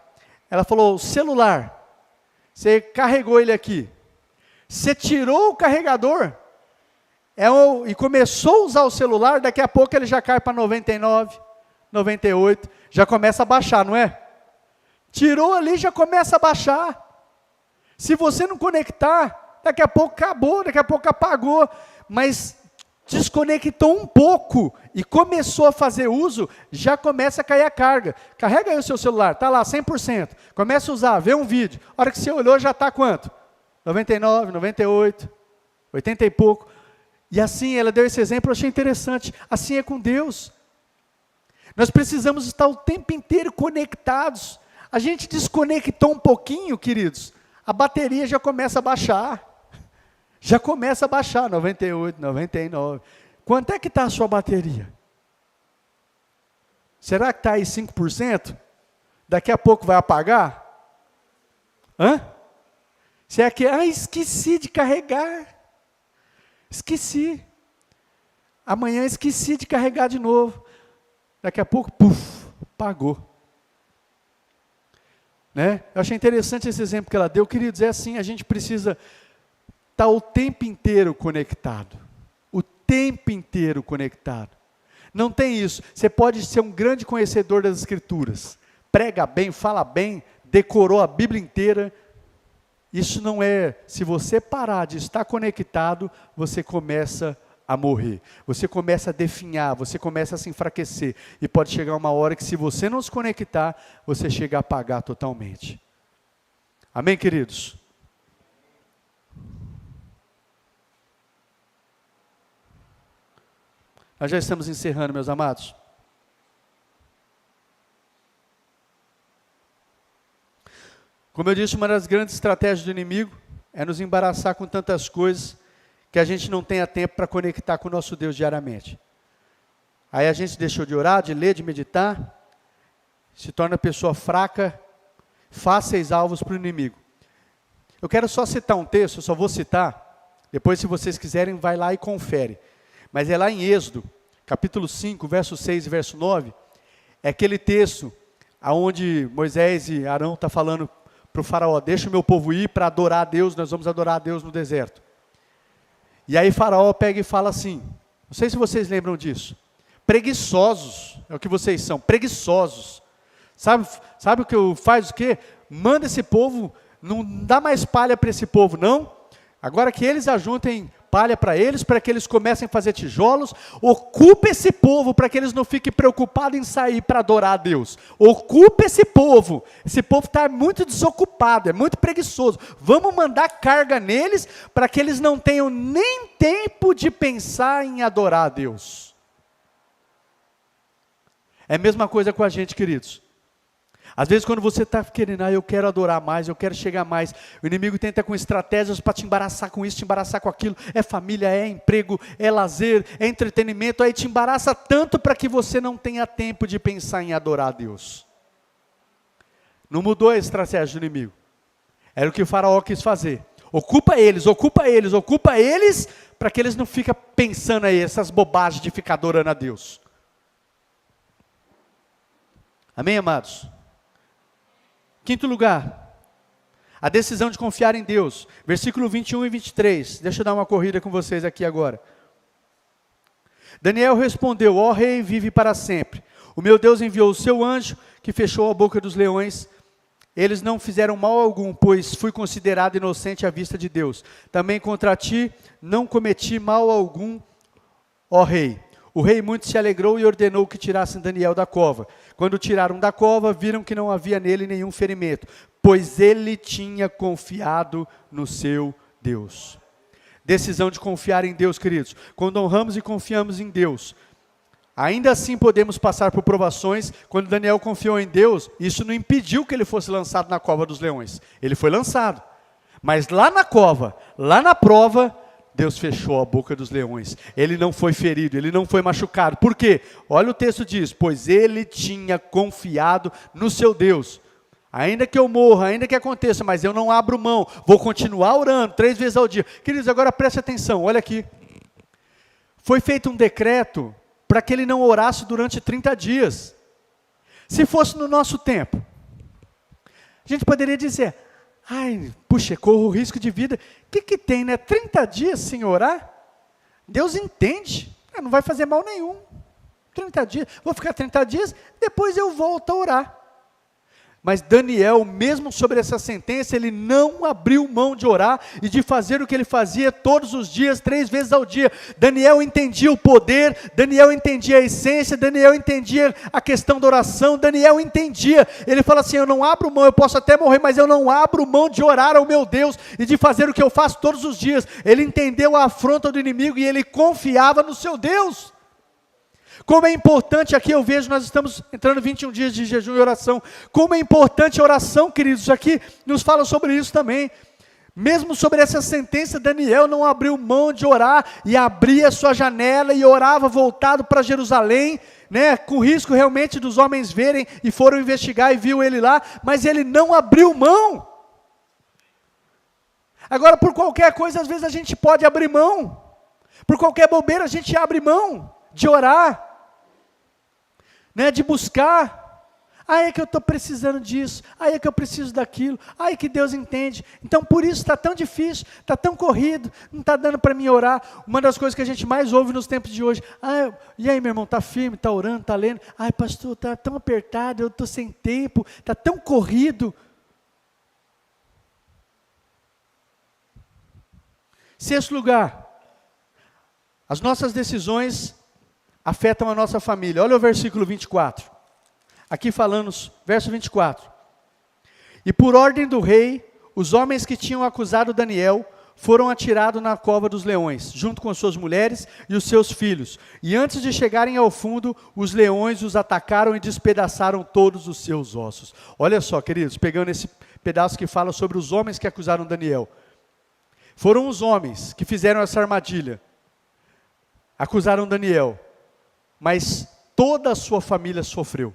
Ela falou, o celular, você carregou ele aqui, você tirou o carregador e começou a usar o celular, daqui a pouco ele já cai para 99, 98, já começa a baixar, não é? Tirou ali, já começa a baixar. Se você não conectar, daqui a pouco acabou, daqui a pouco apagou, mas desconectou um pouco e começou a fazer uso, já começa a cair a carga. Carrega aí o seu celular, está lá 100%, começa a usar, vê um vídeo, a hora que você olhou já está quanto? 99, 98, 80 e pouco. E assim, ela deu esse exemplo, eu achei interessante. Assim é com Deus. Nós precisamos estar o tempo inteiro conectados. A gente desconectou um pouquinho, queridos, a bateria já começa a baixar. Já começa a baixar, 98, 99. Quanto é que está a sua bateria? Será que está aí 5%? Daqui a pouco vai apagar? Será que, esqueci de carregar. Esqueci. Amanhã esqueci de carregar de novo. Daqui a pouco, apagou. Né? Eu achei interessante esse exemplo que ela deu. Queridos, é assim, a gente precisa estar o tempo inteiro conectado. O tempo inteiro conectado. Não tem isso. Você pode ser um grande conhecedor das Escrituras. Prega bem, fala bem, decorou a Bíblia inteira. Isso não é, se você parar de estar conectado, você começa a morrer. Você começa a definhar, você começa a se enfraquecer. E pode chegar uma hora que se você não se conectar, você chega a apagar totalmente. Amém, queridos? Nós já estamos encerrando, meus amados. Como eu disse, uma das grandes estratégias do inimigo é nos embaraçar com tantas coisas que a gente não tenha tempo para conectar com o nosso Deus diariamente. Aí a gente deixou de orar, de ler, de meditar, se torna pessoa fraca, fáceis alvos para o inimigo. Eu quero só citar um texto, eu só vou citar, depois se vocês quiserem vai lá e confere. Mas é lá em Êxodo, capítulo 5, verso 6 e verso 9, é aquele texto onde Moisés e Arão estão falando para o faraó, deixa o meu povo ir para adorar a Deus, nós vamos adorar a Deus no deserto. E aí faraó pega e fala assim, não sei se vocês lembram disso, preguiçosos, é o que vocês são, preguiçosos. Sabe o que faz o quê? Manda esse povo, não dá mais palha para esse povo não, agora que eles ajuntem palha para que eles comecem a fazer tijolos. Ocupa esse povo para que eles não fiquem preocupados em sair para adorar a Deus. Ocupa esse povo está muito desocupado, é muito preguiçoso. Vamos mandar carga neles para que eles não tenham nem tempo de pensar em adorar a Deus. É a mesma coisa com a gente, queridos. Às vezes quando você está querendo, eu quero adorar mais, eu quero chegar mais, o inimigo tenta com estratégias para te embaraçar com isso, te embaraçar com aquilo, é família, é emprego, é lazer, é entretenimento, aí te embaraça tanto para que você não tenha tempo de pensar em adorar a Deus. Não mudou a estratégia do inimigo, era o que o faraó quis fazer, ocupa eles, para que eles não fiquem pensando aí, essas bobagens de ficar adorando a Deus. Amém, amados? Quinto lugar, a decisão de confiar em Deus. Versículo 21 e 23. Deixa eu dar uma corrida com vocês aqui agora. Daniel respondeu: ó rei, vive para sempre. O meu Deus enviou o seu anjo, que fechou a boca dos leões. Eles não fizeram mal algum, pois fui considerado inocente à vista de Deus. Também contra ti não cometi mal algum, ó rei. O rei muito se alegrou e ordenou que tirassem Daniel da cova. Quando tiraram da cova, viram que não havia nele nenhum ferimento, pois ele tinha confiado no seu Deus. Decisão de confiar em Deus, queridos. Quando honramos e confiamos em Deus, ainda assim podemos passar por provações. Quando Daniel confiou em Deus, isso não impediu que ele fosse lançado na cova dos leões. Ele foi lançado. Mas lá na cova, lá na prova, Deus fechou a boca dos leões. Ele não foi ferido, ele não foi machucado. Por quê? Olha o texto diz: pois ele tinha confiado no seu Deus. Ainda que eu morra, ainda que aconteça, mas eu não abro mão, vou continuar orando 3 vezes ao dia. Queridos, agora preste atenção, olha aqui. Foi feito um decreto para que ele não orasse durante 30 dias. Se fosse no nosso tempo, a gente poderia dizer: ai, puxa, corro o risco de vida. O que tem, né? 30 dias sem orar? Deus entende. Não vai fazer mal nenhum. 30 dias. Vou ficar 30 dias, depois eu volto a orar. Mas Daniel, mesmo sobre essa sentença, ele não abriu mão de orar e de fazer o que ele fazia todos os dias, 3 vezes ao dia. Daniel entendia o poder, Daniel entendia a essência, Daniel entendia a questão da oração, Daniel entendia. Ele fala assim: eu não abro mão, eu posso até morrer, mas eu não abro mão de orar ao meu Deus e de fazer o que eu faço todos os dias. Ele entendeu a afronta do inimigo e ele confiava no seu Deus. Como é importante, aqui eu vejo, nós estamos entrando 21 dias de jejum e oração. Como é importante a oração, queridos, aqui nos fala sobre isso também. Mesmo sobre essa sentença, Daniel não abriu mão de orar e abria sua janela e orava voltado para Jerusalém, né, com risco realmente dos homens verem e foram investigar e viu ele lá, mas ele não abriu mão. Agora, por qualquer coisa, às vezes a gente pode abrir mão. Por qualquer bobeira a gente abre mão de orar, né, de buscar. É que eu estou precisando disso, é que eu preciso daquilo, que Deus entende. Então por isso está tão difícil, está tão corrido, não está dando para mim orar. Uma das coisas que a gente mais ouve nos tempos de hoje: e aí meu irmão, está firme, está orando, está lendo? Pastor, está tão apertado, eu estou sem tempo, está tão corrido. Sexto lugar, as nossas decisões afetam a nossa família. Olha o versículo 24. Aqui falando, verso 24. E por ordem do rei, os homens que tinham acusado Daniel foram atirados na cova dos leões, junto com suas mulheres e os seus filhos. E antes de chegarem ao fundo, os leões os atacaram e despedaçaram todos os seus ossos. Olha só, queridos, pegando esse pedaço que fala sobre os homens que acusaram Daniel. Foram os homens que fizeram essa armadilha. Acusaram Daniel. Mas toda a sua família sofreu.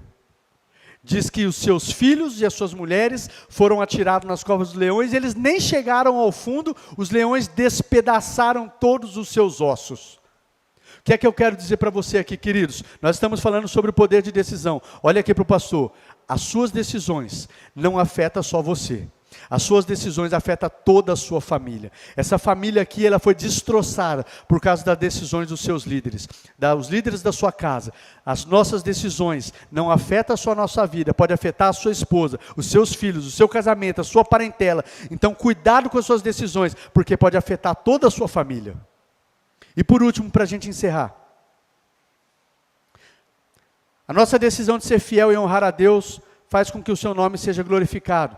Diz que os seus filhos e as suas mulheres foram atirados nas covas dos leões, e eles nem chegaram ao fundo, os leões despedaçaram todos os seus ossos. O que é que eu quero dizer para você aqui, queridos? Nós estamos falando sobre o poder de decisão. Olha aqui para o pastor: as suas decisões não afetam só você. As suas decisões afetam toda a sua família. Essa família aqui, ela foi destroçada por causa das decisões dos seus líderes, os líderes da sua casa. As nossas decisões não afetam só a nossa vida, pode afetar a sua esposa, os seus filhos, o seu casamento, a sua parentela. Então cuidado com as suas decisões, porque pode afetar toda a sua família. E por último, para a gente encerrar. A nossa decisão de ser fiel e honrar a Deus faz com que o seu nome seja glorificado.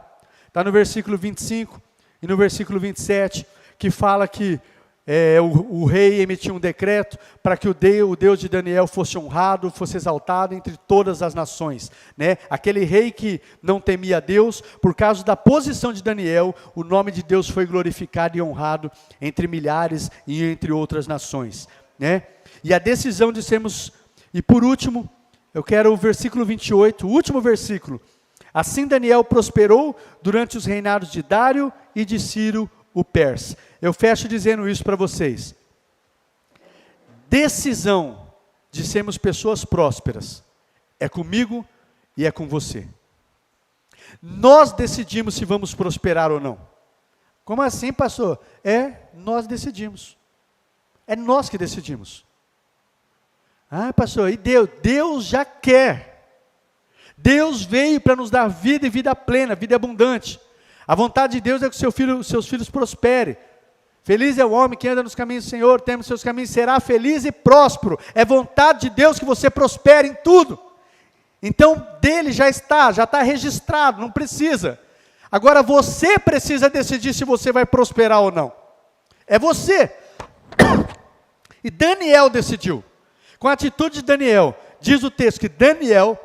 Está no versículo 25 e no versículo 27, que fala que o rei emitiu um decreto para que o Deus de Daniel fosse honrado, fosse exaltado entre todas as nações. Né? Aquele rei que não temia a Deus, por causa da posição de Daniel, o nome de Deus foi glorificado e honrado entre milhares e entre outras nações. Né? E a decisão de sermos... E por último, eu quero o versículo 28, o último versículo. Assim Daniel prosperou durante os reinados de Dário e de Ciro, o persa. Eu fecho dizendo isso para vocês. Decisão de sermos pessoas prósperas é comigo e é com você. Nós decidimos se vamos prosperar ou não. Como assim, pastor? Nós decidimos. É nós que decidimos. Ah, pastor, e Deus? Deus já quer. Deus veio para nos dar vida e vida plena, vida abundante. A vontade de Deus é que seus filhos prosperem. Feliz é o homem que anda nos caminhos do Senhor, teme os seus caminhos, será feliz e próspero. É vontade de Deus que você prospere em tudo. Então, dele já está registrado, não precisa. Agora, você precisa decidir se você vai prosperar ou não. É você. E Daniel decidiu. Com a atitude de Daniel, diz o texto que Daniel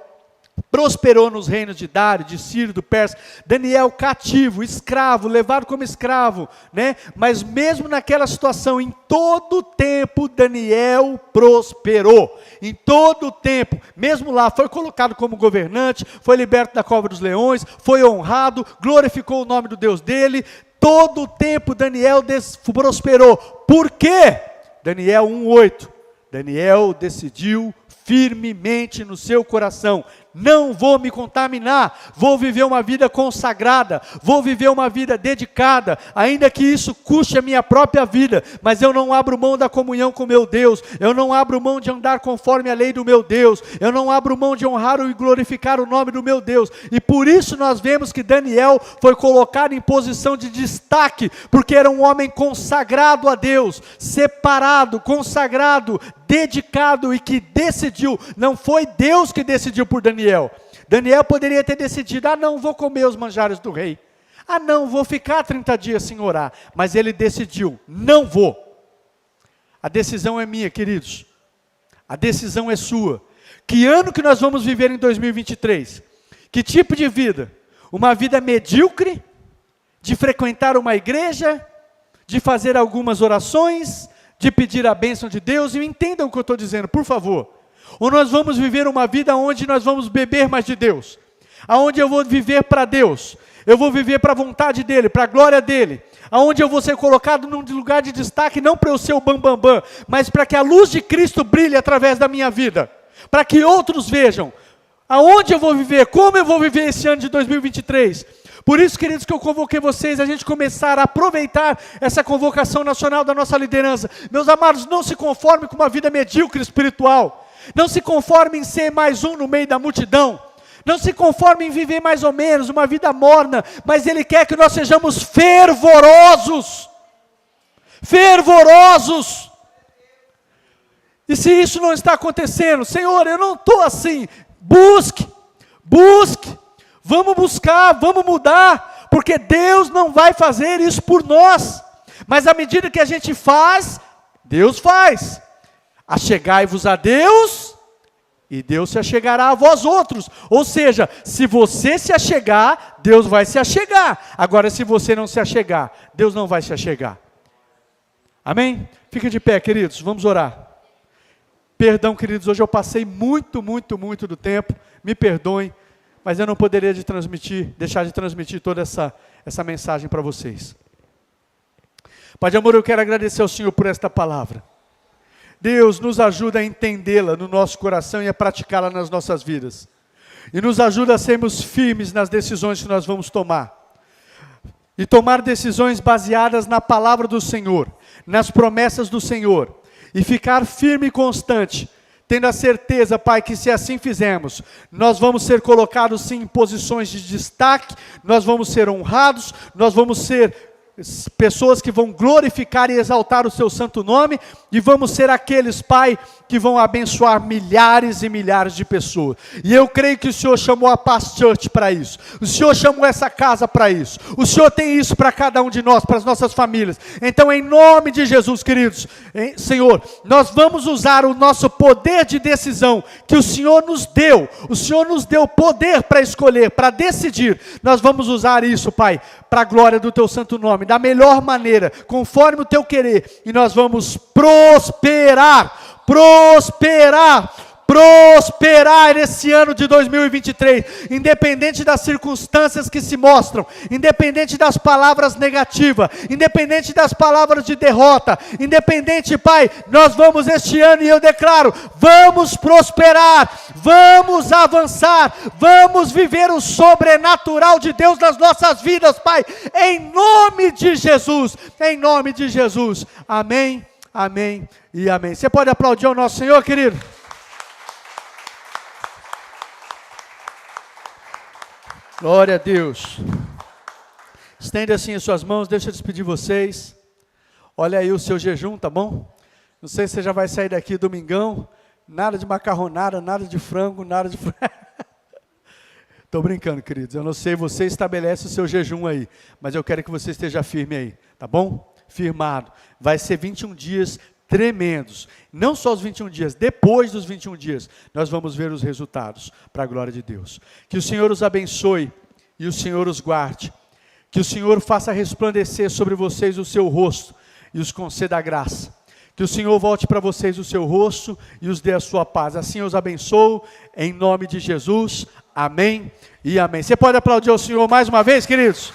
prosperou nos reinos de Dário, de Ciro, do Persa. Daniel cativo, escravo, levado como escravo, né? Mas mesmo naquela situação, em todo o tempo, Daniel prosperou. Em todo o tempo, mesmo lá, foi colocado como governante, foi liberto da cova dos leões, foi honrado, glorificou o nome do Deus dele. Todo o tempo Daniel prosperou. Por quê? Daniel 1:8. Daniel decidiu firmemente no seu coração: não vou me contaminar, vou viver uma vida consagrada, vou viver uma vida dedicada, ainda que isso custe a minha própria vida, mas eu não abro mão da comunhão com meu Deus, eu não abro mão de andar conforme a lei do meu Deus, eu não abro mão de honrar e glorificar o nome do meu Deus. E por isso nós vemos que Daniel foi colocado em posição de destaque, porque era um homem consagrado a Deus, separado, consagrado, dedicado e que decidiu. Não foi Deus que decidiu por Daniel. Daniel poderia ter decidido: não, vou comer os manjares do rei. Não, vou ficar 30 dias sem orar. Mas ele decidiu: não vou. A decisão é minha, queridos. A decisão é sua. Que ano que nós vamos viver em 2023? Que tipo de vida? Uma vida medíocre? De frequentar uma igreja? De fazer algumas orações? De pedir a bênção de Deus? E entendam o que eu estou dizendo, por favor. Ou nós vamos viver uma vida onde nós vamos beber mais de Deus, aonde eu vou viver para Deus, eu vou viver para a vontade dEle, para a glória dEle, aonde eu vou ser colocado num lugar de destaque, não para eu ser o bambambam, mas para que a luz de Cristo brilhe através da minha vida, para que outros vejam, aonde eu vou viver, como eu vou viver esse ano de 2023, por isso, queridos, que eu convoquei vocês, a gente começar a aproveitar essa convocação nacional da nossa liderança. Meus amados, não se conforme com uma vida medíocre espiritual, não se conforme em ser mais um no meio da multidão, não se conforme em viver mais ou menos, uma vida morna, mas Ele quer que nós sejamos fervorosos, fervorosos. E se isso não está acontecendo, Senhor, eu não estou assim, busque, vamos buscar, vamos mudar, porque Deus não vai fazer isso por nós, mas à medida que a gente faz, Deus faz. Achegai-vos a Deus, e Deus se achegará a vós outros. Ou seja, se você se achegar, Deus vai se achegar. Agora, se você não se achegar, Deus não vai se achegar. Amém? Fica de pé, queridos, vamos orar. Perdão, queridos, hoje eu passei muito do tempo, me perdoem, mas eu não poderia deixar de transmitir toda essa mensagem para vocês. Pai de amor, eu quero agradecer ao Senhor por esta palavra. Deus, nos ajuda a entendê-la no nosso coração e a praticá-la nas nossas vidas. E nos ajuda a sermos firmes nas decisões que nós vamos tomar. E tomar decisões baseadas na palavra do Senhor, nas promessas do Senhor. E ficar firme e constante, tendo a certeza, Pai, que se assim fizermos, nós vamos ser colocados sim em posições de destaque, nós vamos ser honrados, nós vamos ser pessoas que vão glorificar e exaltar o seu santo nome, e vamos ser aqueles, Pai, que vão abençoar milhares e milhares de pessoas. E eu creio que o Senhor chamou a Paz Church para isso, o Senhor chamou essa casa para isso, o Senhor tem isso para cada um de nós, para as nossas famílias. Então, em nome de Jesus, queridos, Senhor, nós vamos usar o nosso poder de decisão que o Senhor nos deu poder para escolher, para decidir. Nós vamos usar isso, Pai, para a glória do teu santo nome, da melhor maneira, conforme o teu querer, e nós vamos prosperar nesse ano de 2023, independente das circunstâncias que se mostram, independente das palavras negativas, independente das palavras de derrota, independente, Pai, nós vamos este ano, e eu declaro, vamos prosperar, vamos avançar, vamos viver o sobrenatural de Deus nas nossas vidas, Pai, em nome de Jesus, amém, amém e amém. Você pode aplaudir ao nosso Senhor, querido? Glória a Deus. Estende assim as suas mãos, deixa eu despedir vocês. Olha aí o seu jejum, tá bom? Não sei se você já vai sair daqui domingão, nada de macarronada, nada de frango, nada de... Estou brincando, queridos, eu não sei, você estabelece o seu jejum aí, mas eu quero que você esteja firme aí, tá bom? Firmado. Vai ser 21 dias tremendos, não só os 21 dias, depois dos 21 dias, nós vamos ver os resultados, para a glória de Deus. Que o Senhor os abençoe, e o Senhor os guarde, que o Senhor faça resplandecer sobre vocês o seu rosto, e os conceda a graça, que o Senhor volte para vocês o seu rosto, e os dê a sua paz, assim eu os abençoo, em nome de Jesus, amém e amém. Você pode aplaudir ao Senhor mais uma vez, queridos?